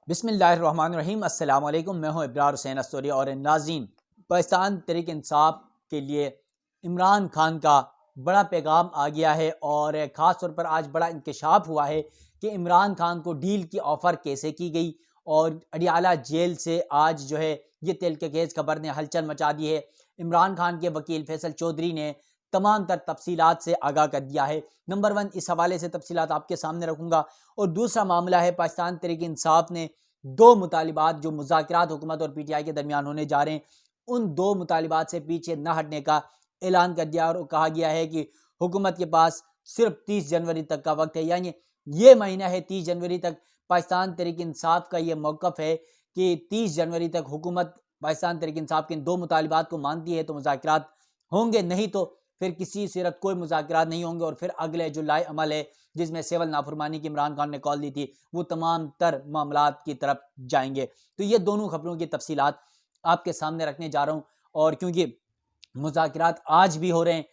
बिस्मिल्लाहिर्रहमानिर्रहीम। अस्सलाम वालेकुम। मैं हूं इब्रार हुसैन अस्तोरी और नाज़रीन, पाकिस्तान तहरीक इंसाफ के लिए इमरान खान का बड़ा पैगाम आ गया है और ख़ास तौर पर आज बड़ा इंकशाफ हुआ है कि इमरान खान को डील की ऑफ़र कैसे की गई और अडियाला जेल से आज जो है ये तेल के केस खबर ने हलचल मचा दी है। इमरान खान के वकील फैसल चौधरी ने तमाम तर तफसीलात से आगाह कर दिया है। नंबर 1 इस हवाले से तफसीलात आपके सामने रखूँगा और दूसरा मामला है पाकिस्तान तहरीक इंसाफ ने दो मुतालिबात जो मुज़ाकरात हुकूमत और पीटीआई के दरमियान होने जा रहे हैं, उन दो मुतालिबात से पीछे न हटने का ऐलान कर दिया और कहा गया है कि हुकूमत के पास सिर्फ 30 जनवरी तक का वक्त है, यानी ये महीना है 30 जनवरी तक। पाकिस्तान तहरीक इंसाफ का ये मौक़िफ़ है कि 30 जनवरी तक हुकूमत पाकिस्तान तहरीक इंसाफ के इन दो मुतालिबात को मानती है तो मुज़ाकरात होंगे, नहीं तो फिर किसी सूरत कोई मुज़ाकरात नहीं होंगे और फिर अगले जो लाए अमल है जिसमें सिविल नाफरमानी की इमरान खान ने कॉल दी थी, वो तमाम तर मामलात की तरफ जाएंगे। तो ये दोनों खबरों की तफसीलात आपके सामने रखने जा रहा हूँ और क्योंकि मुज़ाकरात आज भी हो रहे हैं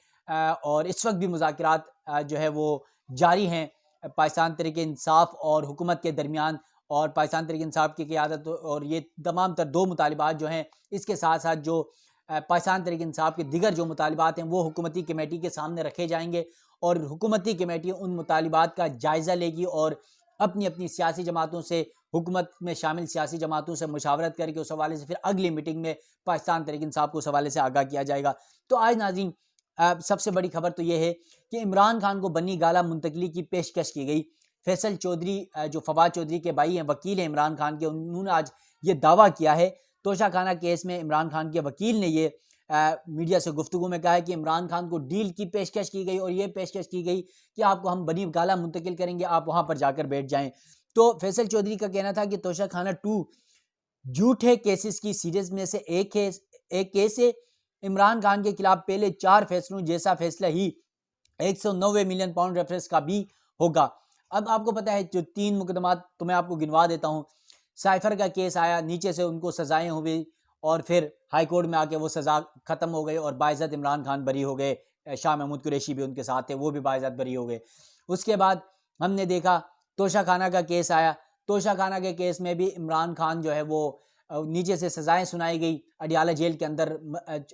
और इस वक्त भी मुज़ाकरात जो है वो जारी हैं पाकिस्तान तहरीक इंसाफ और हुकूमत के दरमियान, और पाकिस्तान तहरीक इंसाफ की क़यादत और ये तमाम तर दो मुतालिबात जो हैं, इसके साथ साथ जो पाकिस्तान तहरीक इंसाफ के दिगर जो मुतालिबात हैं वो हुकूमती कमेटी के सामने रखे जाएंगे और हुकूमती कमेटी उन मुतालिबात का जायज़ा लेगी और अपनी अपनी सियासी जमातों से, हुकूमत में शामिल सियासी जमातों से मुशावरत करके उस हवाले से फिर अगली मीटिंग में पाकिस्तान तहरीक इंसाफ को उस हवाले से आगाह किया जाएगा। तो आज नाज़रीन सबसे बड़ी खबर तो ये है कि इमरान खान को बनी गाला मुंतकली की पेशकश की गई। फैसल चौधरी जो फवाद चौधरी के भाई हैं, वकील हैं इमरान खान के, उन्होंने आज ये दावा किया है। तोशा खाना केस में इमरान खान के वकील ने ये मीडिया से गुफ्तगू में कहा है कि इमरान खान को डील की पेशकश की गई और ये पेशकश की गई कि आपको हम बनी गाला मुंतकिल करेंगे, आप वहाँ पर जाकर बैठ जाएं। तो फैसल चौधरी का कहना था कि तोशा खाना 2 झूठे केसेस की सीरीज में से एक केस है। इमरान खान के खिलाफ पहले 4 फैसलों जैसा फैसला ही 190 मिलियन पाउंड रेफरेंस का भी होगा। अब आपको पता है जो 3 मुकदमात तो मैं आपको गिनवा देता हूँ। साइफर का केस आया, नीचे से उनको सजाएं हुई और फिर हाई कोर्ट में आके वो सज़ा ख़त्म हो गई और बाइज़्ज़त इमरान खान बरी हो गए। शाह महमूद कुरैशी भी उनके साथ थे, वो भी बाइज़्ज़त बरी हो गए। उसके बाद हमने देखा तोशा खाना का केस आया। तोशा खाना के केस में भी इमरान खान जो है वो नीचे से सज़ाएँ सुनाई गई, अडियाला जेल के अंदर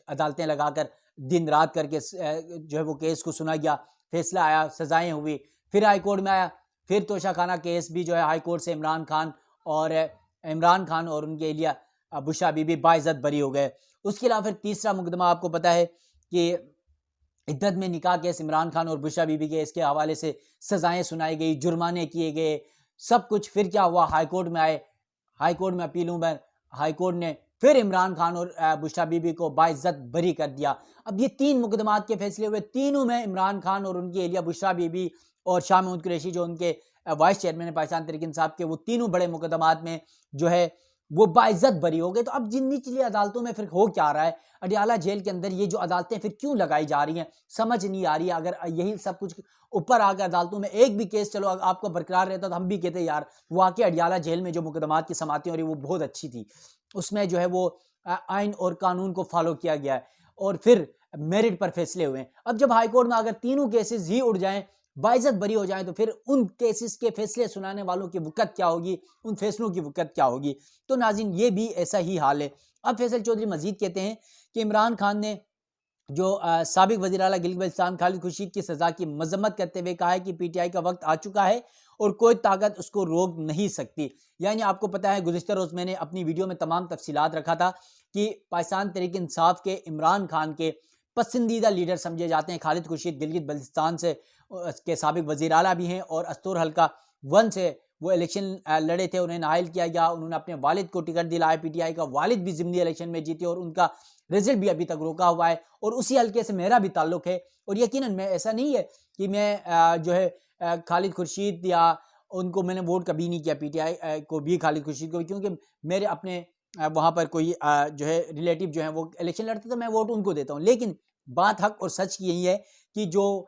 अदालतें लगाकर दिन रात करके जो है वो केस को सुना गया, फैसला आया, सज़ाएँ हुई। फिर हाई कोर्ट में आया, फिर तोशा खाना केस भी जो है हाई कोर्ट से इमरान खान और उनकी एहलिया बुशरा बीबी बाइज़्ज़त बरी हो गए। उसके अलावा फिर तीसरा मुकदमा आपको पता है कि इद्दत में निकाह केस इमरान खान और बुशरा बीबी के, इसके हवाले से सज़ाएँ सुनाई गई, जुर्माने किए गए, सब कुछ। फिर क्या हुआ, हाई कोर्ट में आए, हाई कोर्ट में अपीलों में हाई कोर्ट ने फिर इमरान खान और बुशरा बीबी को बाइज़्ज़त बरी कर दिया। अब ये 3 मुकदमात के फैसले हुए, तीनों में इमरान खान और उनकी एहलिया बुशरा बीबी और शाह महमूद कुरैशी जो उनके वाइस चेयरमैन है पाकिस्तान तहरीक इंसाफ के, वो तीनों बड़े मुकदमात में जो है वो बाइज़्ज़त बरी हो गए। तो अब जिन निचली अदालतों में फिर हो क्या रहा है, अडियाला जेल के अंदर ये जो अदालतें फिर क्यों लगाई जा रही हैं, समझ नहीं आ रही है। अगर यही सब कुछ ऊपर आकर अदालतों में एक भी केस चलो आपका बरकरार रहता तो हम भी कहते यार वाकई अडियाला जेल में जो मुकदमात की समातें हो रही वो बहुत अच्छी थी, उसमें जो है वो आइन और कानून को फॉलो किया गया है और फिर मेरिट पर फैसले हुए हैं। अब जब हाई कोर्ट में अगर तीनों केसेस ही उड़ जाएं, बाइज़्ज़त बरी हो जाए, तो फिर उन केसेस के फैसले सुनाने वालों की वक़्त क्या होगी, उन फैसलों की वक़्त क्या होगी। तो नाज़रीन ये भी ऐसा ही हाल है। अब फैसल चौधरी मज़ीद कहते हैं कि इमरान खान ने जो साबिक वज़ीर आला गिलगित-बल्तिस्तान खालिद खुर्शीद की सज़ा की मज़म्मत करते हुए कहा है कि पीटीआई का वक्त आ चुका है और कोई ताकत उसको रोक नहीं सकती। यानी आपको पता है गुज़िश्ता रोज़ मैंने अपनी वीडियो में तमाम तफसीलात रखा था कि पाकिस्तान तहरीक इंसाफ के इमरान खान के पसंदीदा लीडर समझे जाते हैं खालिद खुर्शीद, गिलगित-बल्तिस्तान से के साबिक वज़ीर आला भी हैं और अस्तूर हल्का 1 से वो इलेक्शन लड़े थे, उन्हें नाअहल किया गया। उन्होंने अपने वालिद को टिकट दिलाया, पीटीआई का वालिद भी ज़िमनी इलेक्शन में जीते और उनका रिजल्ट भी अभी तक रोका हुआ है और उसी हल्के से मेरा भी ताल्लुक़ है। और यकीनन मैं ऐसा नहीं है कि मैं जो है खालिद खुर्शीद या उनको मैंने वोट कभी नहीं किया, पीटीआई को भी खालिद खुर्शीद को भी, क्योंकि मेरे अपने वहाँ पर कोई जो है रिलेटिव जो है वो इलेक्शन लड़ते तो मैं वोट उनको देता हूँ। लेकिन बात हक और सच की यही है कि जो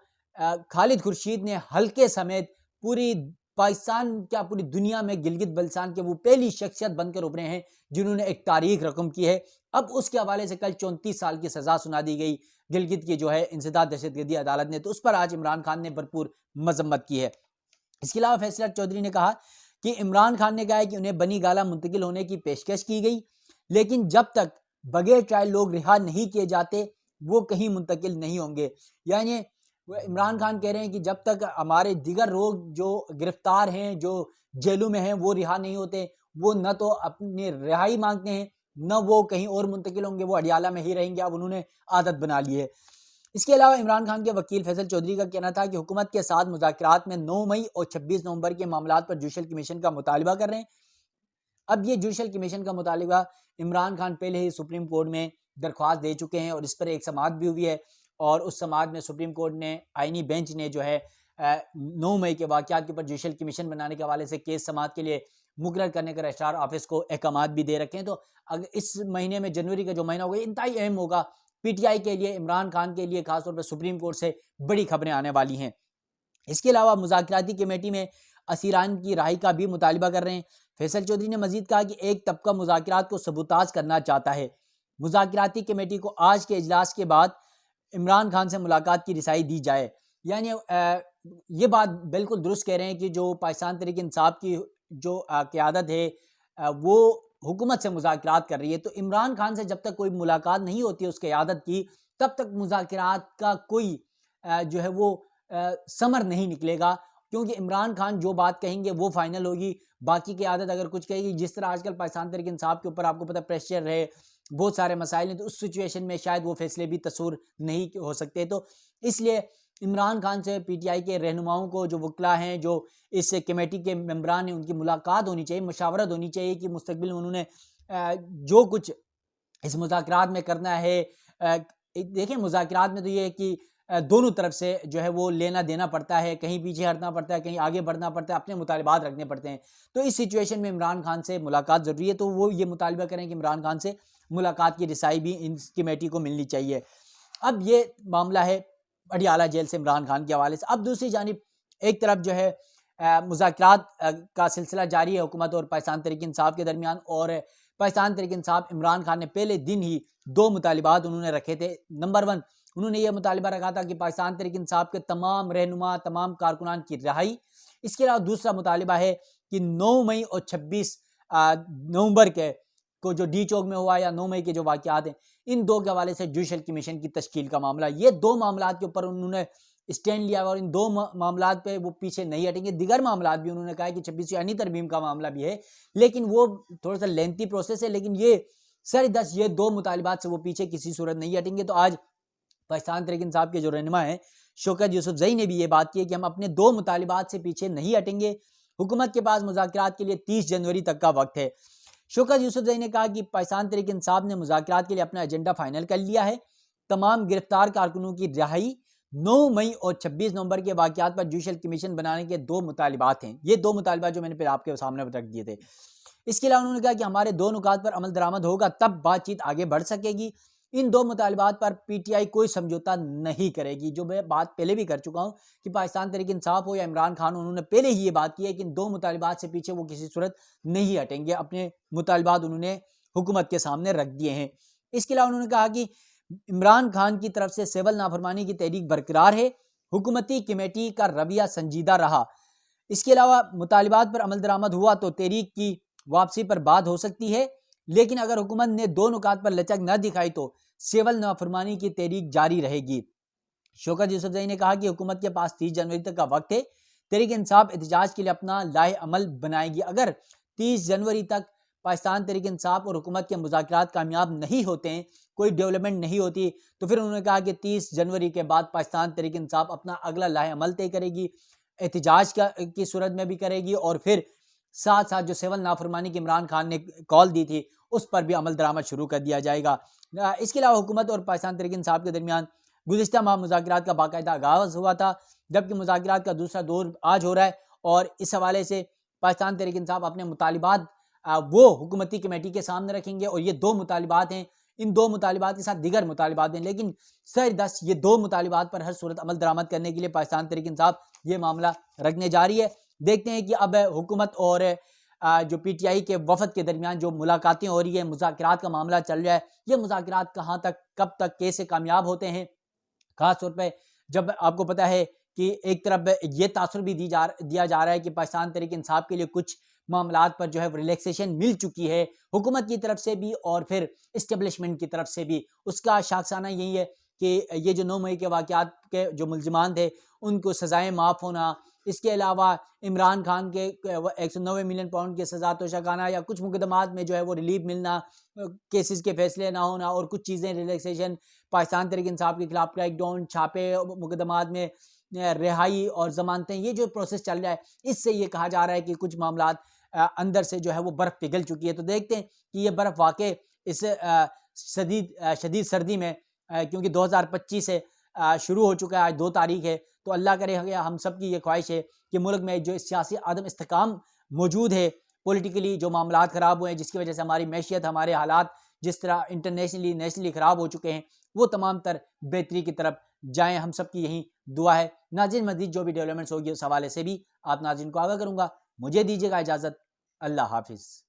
खालिद खुर्शीद ने हल्के समेत पूरी पाकिस्तान क्या पूरी दुनिया में गिलगित बल्तिस्तान के वो पहली शख्सियत बनकर उभरे हैं जिन्होंने एक तारीख रकम की है। अब उसके हवाले से कल 34 साल की सज़ा सुना दी गई गिलगित की जो है इंसदाद दहशतगर्दी अदालत ने, तो उस पर आज इमरान खान ने भरपूर मजम्मत की है। इसके अलावा फैसला चौधरी ने कहा कि इमरान खान ने कहा है कि उन्हें बनी गाला मुंतकिल होने की पेशकश की गई, लेकिन जब तक बगैर ट्रायल लोग रिहा नहीं किए जाते वो कहीं मुंतकिल नहीं होंगे। यानी इमरान खान कह रहे हैं कि जब तक हमारे दिगर लोग जो गिरफ्तार हैं, जो जेलों में हैं, वो रिहा नहीं होते, वो न तो अपनी रिहाई मांगते हैं, न वो कहीं और मुंतकिल होंगे, वो अडियाला में ही रहेंगे। अब उन्होंने आदत बना ली है। इसके अलावा इमरान खान के वकील फैसल चौधरी का कहना था कि हुकूमत के साथ मुज़ाकरात में 9 मई और 26 नवंबर के मामलात पर जुडिशल कमीशन का मुतालबा कर रहे हैं। अब ये जुडिशल कमीशन का मुतालबा इमरान खान पहले ही सुप्रीम कोर्ट में दरख्वास्त दे चुके हैं और इस पर एक समाअत भी हुई है और उस समाअत में सुप्रीम कोर्ट ने आईनी बेंच ने जो है 9 मई के वाक़यात के ऊपर जुडिशल कमीशन बनाने के हवाले से केस समाअत के लिए मुकर्रर करने का रजिस्ट्रार ऑफिस को अहकामात भी दे रखे हैं। तो अगर इस महीने में जनवरी का जो महीना होगा इंतहाई अहम होगा पीटीआई के लिए, इमरान खान के लिए, खासतौर पर सुप्रीम कोर्ट से बड़ी खबरें आने वाली हैं। इसके अलावा मुज़ाकराती कमेटी में असीरान की राही का भी मुतालबा कर रहे हैं। फैसल चौधरी ने मजीद कहा कि एक तबका मुज़ाकरात को सबूताज करना चाहता है। मुज़ाकराती कमेटी को आज के इजलास के बाद इमरान खान से मुलाकात की रिसाई दी जाए। यानी ये बात बिल्कुल दुरुस्त कह रहे हैं कि जो पाकिस्तान तहरीक इंसाफ की जो क़यादत है वो हुकूमत से मुज़ाकरात कर रही है, तो इमरान खान से जब तक कोई मुलाकात नहीं होती है उस क़यादत की, तब तक मुज़ाकरात का कोई जो है वो समर नहीं निकलेगा, क्योंकि इमरान खान जो बात कहेंगे वो फाइनल होगी। बाकी क़यादत अगर कुछ कहेगी, जिस तरह आजकल पाकिस्तान तहरीक इंसाफ के ऊपर आपको पता प्रेशर है, बहुत सारे मसाइल हैं, तो उस सिचुएशन में शायद वो फैसले भी तसूर नहीं हो सकते। तो इसलिए इमरान खान से पीटीआई के रहनुमाओं को, जो वकला हैं, जो इस कमेटी के मेंबरान हैं, उनकी मुलाकात होनी चाहिए, मशावरत होनी चाहिए कि मुस्तकबिल में उन्होंने जो कुछ इस मुज़ाकरात में करना है। देखिए मुज़ाकरात में तो ये है कि दोनों तरफ से जो है वो लेना देना पड़ता है, कहीं पीछे हटना पड़ता है, कहीं आगे बढ़ना पड़ता है, अपने मुतालिबात रखने पड़ते हैं। तो इस सिचुएशन में इमरान खान से मुलाकात ज़रूरी है, तो वो ये मुतालबा करें कि इमरान खान से मुलाकात की रिसाई भी इन कमेटी को मिलनी चाहिए। अब ये मामला है अडियाला जेल से इमरान खान के हवाले से। अब दूसरी जानिब एक तरफ जो है मुज़ाकरात का सिलसिला जारी है हुकूमत और पाकिस्तान तहरीक इंसाफ के दरमियान, और पाकिस्तान तहरीक इंसाफ इमरान खान ने पहले दिन ही 2 मुतालिबात उन्होंने रखे थे। नंबर 1 उन्होंने ये मुतालिबा रखा था कि पाकिस्तान तहरीक इंसाफ के तमाम रहनुमा, तमाम कारकुनान की रिहाई। इसके अलावा दूसरा मुतालिबा है कि 9 मई और 26 नवंबर के को जो डी चौक में हुआ या 9 मई के जो वाक़यात हैं, इन दो के हवाले से जुडिशल कमीशन की तश्कील का मामला, ये 2 मामलात के ऊपर उन्होंने स्टैंड लिया और इन 2 मामलात पे वो पीछे नहीं हटेंगे। दिगर मामलात भी उन्होंने कहा है कि 26 यानी तरमीम का मामला भी है, लेकिन वो थोड़ा सा लेंथी प्रोसेस है, लेकिन ये सर 10 ये 2 मुतालिबात से वो पीछे किसी सूरत नहीं हटेंगे। तो आज पाकिस्तान तहरीक इंसाफ के जो रहनुमा हैं शौकत यूसुफजई ने भी ये बात की है कि हम अपने 2 मुतालिबात से पीछे नहीं हटेंगे। हुकूमत के पास मुज़ाकरात के लिए 30 जनवरी तक का वक्त है। शौकत यूसुफजई ने कहा कि पाकिस्तान तहरीक इंसाफ ने मुज़ाकरात के लिए अपना एजेंडा फाइनल कर लिया है। तमाम गिरफ्तार कारकुनों की रिहाई, 9 मई और 26 नवंबर के वाक़यात पर जुडिशल कमीशन बनाने के 2 मुतालिबात हैं। ये 2 मुतालिबात जो मैंने फिर आपके सामने रख दिए थे। इसके अलावा उन्होंने कहा कि हमारे 2 नुकात पर अमल दरामद होगा तब बातचीत आगे बढ़ सकेगी। इन 2 मुतालिबात पर पीटीआई कोई समझौता नहीं करेगी। जो मैं बात पहले भी कर चुका हूँ कि पाकिस्तान तहरीक इंसाफ हो या इमरान खान, उन्होंने पहले ही ये बात की है कि इन 2 मुतालिबात से पीछे वो किसी सूरत नहीं हटेंगे। अपने मुतालिबात उन्होंने हुकूमत के सामने रख दिए हैं। इसके अलावा उन्होंने कहा कि इमरान खान की तरफ से सिविल नाफरमानी की तहरीक बरकरार है, हुकूमती कमेटी का रवैया संजीदा रहा। इसके अलावा मुतालिबात पर अमल दरामद हुआ तो तहरीक की वापसी पर बात हो सकती है, लेकिन अगर हुकूमत ने 2 नुकात पर लचक न दिखाई तो सिविल नाफरमानी की तहरीक जारी रहेगी। शौकत यूसुफजई ने कहा कि हुकूमत के पास 30 जनवरी तक का वक्त है। तहरीक इंसाफ एहतजाज के लिए अपना लाहे अमल बनाएगी। अगर 30 जनवरी तक पाकिस्तान तहरीक इंसाफ और हुकूमत के मुज़ाकरात कामयाब नहीं होते हैं, कोई डेवलपमेंट नहीं होती, तो फिर उन्होंने कहा कि 30 जनवरी के बाद पाकिस्तान तहरीक इंसाफ अपना अगला लाहे अमल तय करेगी, एहतजाज की सूरत में भी करेगी, और फिर साथ साथ जो सिविल नाफरमानी की इमरान खान ने कॉल दी थी उस पर भी अमल दरामद शुरू कर दिया जाएगा। इसके अलावा हुकूमत और पाकिस्तान तहरीक इंसाफ के दरमियान गुज़िश्ता माह मुज़ाकरात का बाकायदा आगाज़ हुआ था, जबकि मुज़ाकरात का दूसरा दौर आज हो रहा है, और इस हवाले से पाकिस्तान तहरीक इंसाफ अपने मुतालिबात वो हुकूमती कमेटी के सामने रखेंगे, और ये 2 मुतालिबात हैं। इन 2 मुतालिबात के साथ दिगर मुतालिबात हैं, लेकिन सर 10 ये 2 मुतालिबात पर हर सूरत अमल दरामद करने के लिए पाकिस्तान तहरीक इंसाफ ये मामला रखने जा रही है। देखते हैं कि अब हुकूमत और जो पीटीआई के वफद के दरमियान जो मुलाकातें हो रही है, मुज़ाकरात का मामला चल रहा है, ये मुज़ाकरात कहाँ तक, कब तक, कैसे कामयाब होते हैं। ख़ास तौर पे जब आपको पता है कि एक तरफ ये तासुर भी दिया जा रहा है कि पाकिस्तान तहरीक इंसाफ के लिए कुछ मामलात पर जो है रिलैक्सेशन मिल चुकी है हुकूमत की तरफ से भी और फिर इस्टेब्लिशमेंट की तरफ से भी। उसका शाखसाना यही है कि ये जो 9 मई के वाक़यात के जो मुलज़िमान थे उनको सज़ाएँ माफ़ होना, इसके अलावा इमरान खान के 190 मिलियन पाउंड की सज़ा तोशाखाना या कुछ मुकदमात में जो है वो रिलीफ मिलना, केसेस के फैसले ना होना और कुछ चीज़ें रिलैक्सेशन, पाकिस्तान तहरीक इंसाफ के खिलाफ क्रैकडाउन, छापे मुकदमात में रिहाई और ज़मानतें, ये जो प्रोसेस चल रहा है इससे ये कहा जा रहा है कि कुछ मामलात अंदर से जो है वो बर्फ़ पिघल चुकी है। तो देखते हैं कि ये बर्फ़ वाक़ई इस शदीद सर्दी में क्योंकि 2025 से शुरू हो चुका है, आज 2 तारीख है, तो अल्लाह करे हम सब की ये ख्वाहिश है कि मुल्क में जो सियासी अदम इस्तेकाम मौजूद है, पॉलिटिकली जो मामलात ख़राब हुए हैं जिसकी वजह से हमारी मैशियत, हमारे हालात जिस तरह इंटरनेशनली नेशनली ख़राब हो चुके हैं, वो तमाम तर बेहतरी की तरफ जाएँ, हम सब की यही दुआ है। नाज़रीन, मज़ीद जो भी डेवलपमेंट्स होगी उस हवाले से भी आप नाज़रीन को आगाह करूँगा। मुझे दीजिएगा इजाज़त। अल्लाह हाफ़िज़।